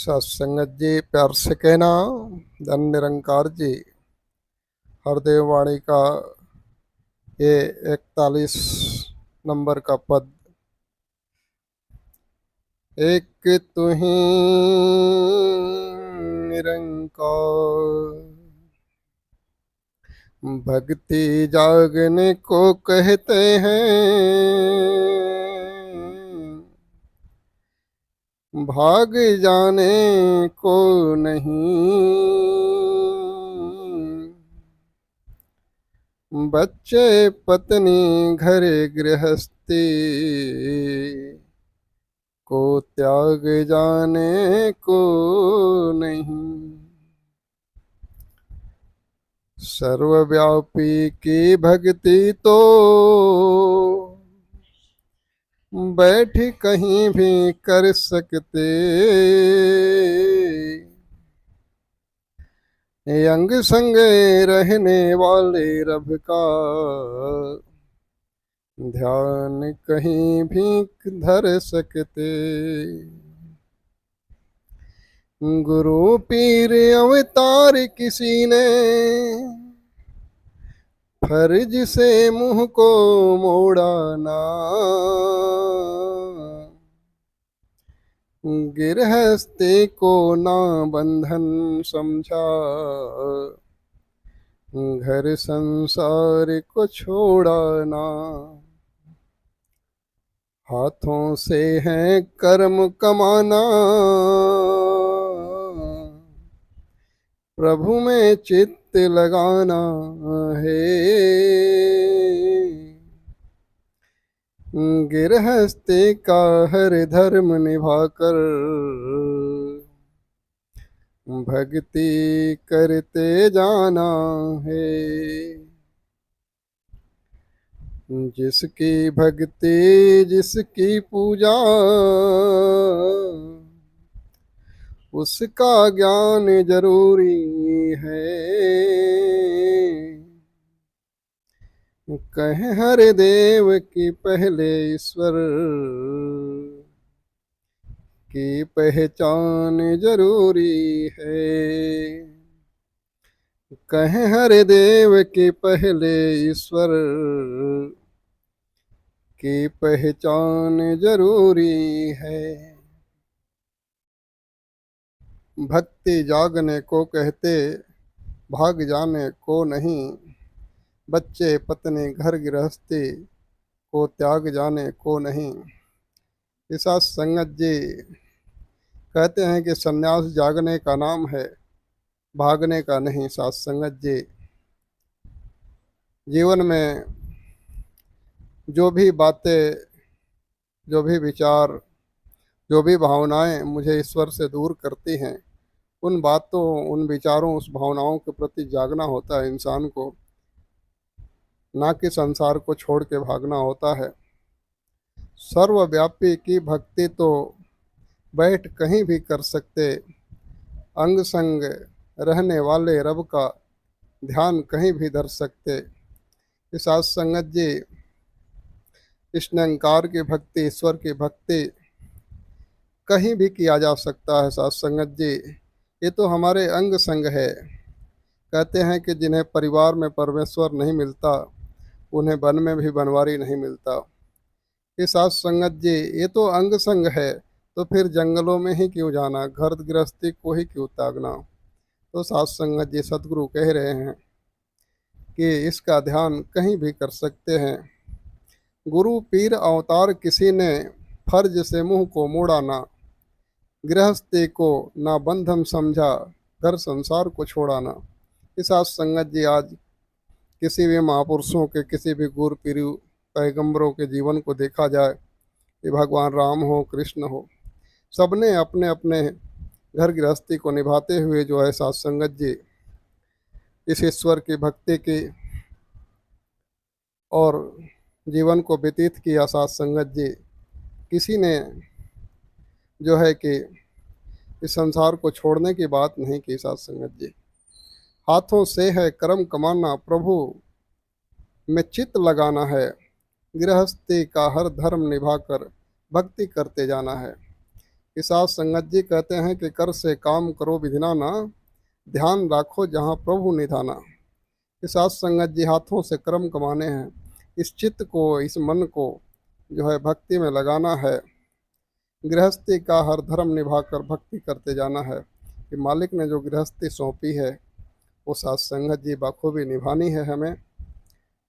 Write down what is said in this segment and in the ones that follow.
सत्संगत जी प्यार से कहना। धन निरंकार जी हरदेव वाणी का ये 41 नंबर का पद। एक तुही निरंकार, भक्ति जागने को कहते हैं, भाग जाने को नहीं। बच्चे पत्नी घर गृहस्थी को त्याग जाने को नहीं। सर्वव्यापी की भक्ति तो बैठ कहीं भी कर सकते, अंग संग रहने वाले रब का ध्यान कहीं भी धर सकते। गुरु पीर अवतार किसी ने फर्ज से मुंह को मोड़ा ना, गृहस्थी को ना बंधन समझा, घर संसार को छोड़ा ना। हाथों से है कर्म कमाना, प्रभु में चित्त लगाना है। गृहस्थी का हर धर्म निभाकर भक्ति करते जाना है। जिसकी भक्ति जिसकी पूजा, उसका ज्ञान जरूरी है। कहे हर देव की पहले ईश्वर की पहचान जरूरी है। कहे हर देव की पहले ईश्वर की पहचान जरूरी है। भक्ति जागने को कहते, भाग जाने को नहीं। बच्चे पत्नी घर गृहस्थी को त्याग जाने को नहीं। ईसा संगत जी कहते हैं कि सन्यास जागने का नाम है, भागने का नहीं। साथ संगत जी जीवन में जो भी बातें, जो भी विचार, जो भी भावनाएं मुझे ईश्वर से दूर करती हैं, उन बातों, उन विचारों, उस भावनाओं के प्रति जागना होता है इंसान को, ना कि संसार को छोड़ के भागना होता है। सर्वव्यापी की भक्ति तो बैठ कहीं भी कर सकते, अंग संग रहने वाले रब का ध्यान कहीं भी धर सकते। इस आज संगत जी इस निरंकार की भक्ति, ईश्वर की भक्ति कहीं भी किया जा सकता है। साथ संगत जी ये तो हमारे अंग संग है। कहते हैं कि जिन्हें परिवार में परमेश्वर नहीं मिलता, उन्हें वन में भी बनवारी नहीं मिलता। ये साथ संगत जी ये तो अंग संग है, तो फिर जंगलों में ही क्यों जाना, घर गृहस्थी को ही क्यों त्यागना। तो साथ संगत जी सतगुरु कह रहे हैं कि इसका ध्यान कहीं भी कर सकते हैं। गुरु पीर अवतार किसी ने फर्ज से मुंह को मोड़ा ना, गृहस्थी को ना बंधन समझा, घर संसार को छोड़ा ना। इस आज संगत जी आज किसी भी महापुरुषों के, किसी भी गुरु पीर पैगंबरों के जीवन को देखा जाए कि भगवान राम हो, कृष्ण हो, सबने अपने अपने घर गृहस्थी को निभाते हुए जो है साथ संगत जी इस ईश्वर की भक्ति की और जीवन को व्यतीत किया। साथ संगत जी किसी ने जो है कि इस संसार को छोड़ने की बात नहीं की। साथ संगत जी हाथों से है कर्म कमाना, प्रभु में चित्त लगाना है। गृहस्थी का हर धर्म निभाकर भक्ति करते जाना है। इसात संगत जी कहते हैं कि कर से काम करो विधिनाना, ध्यान राखो जहाँ प्रभु निधाना। इसात संगत जी हाथों से कर्म कमाने हैं, इस चित्त को, इस मन को जो है भक्ति में लगाना है। गृहस्थी का हर धर्म निभाकर भक्ति करते जाना है कि मालिक ने जो गृहस्थी सौंपी है वो सात संगत जी बखूबी निभानी है हमें।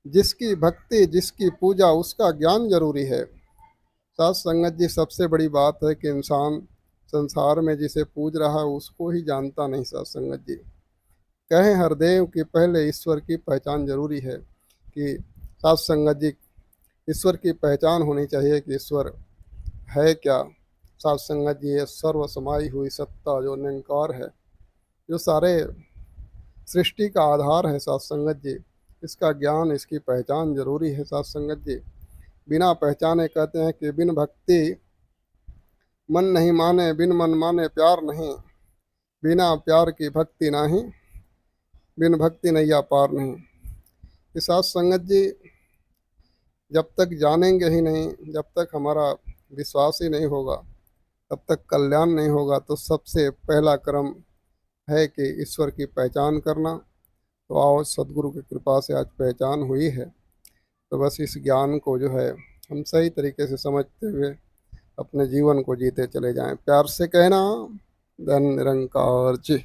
जिसकी भक्ति, जिसकी पूजा, उसका ज्ञान जरूरी है। सात संगत जी सबसे बड़ी बात है कि इंसान संसार में जिसे पूज रहा है उसको ही जानता नहीं। सात संगत जी कहें हरदेव कि पहले ईश्वर की पहचान जरूरी है, कि सात संगत जी ईश्वर की पहचान होनी चाहिए कि ईश्वर है क्या। सात संगत जी ये सर्व समाई हुई सत्ता जो निरंकार है, जो सारे सृष्टि का आधार है। सात संगत जी इसका ज्ञान, इसकी पहचान जरूरी है। सात संगत जी बिना पहचाने कहते हैं कि बिन भक्ति मन नहीं माने, बिन मन माने प्यार नहीं, बिना प्यार की भक्ति नहीं, बिन भक्ति नैया पार नहीं। ये सात संगत जी जब तक जानेंगे ही नहीं, जब तक हमारा विश्वास ही नहीं होगा, तब तक कल्याण नहीं होगा। तो सबसे पहला कर्म है कि ईश्वर की पहचान करना। तो आओ, सदगुरु की कृपा से आज पहचान हुई है, तो बस इस ज्ञान को जो है हम सही तरीके से समझते हुए अपने जीवन को जीते चले जाएं। प्यार से कहना, धन निरंकार जी।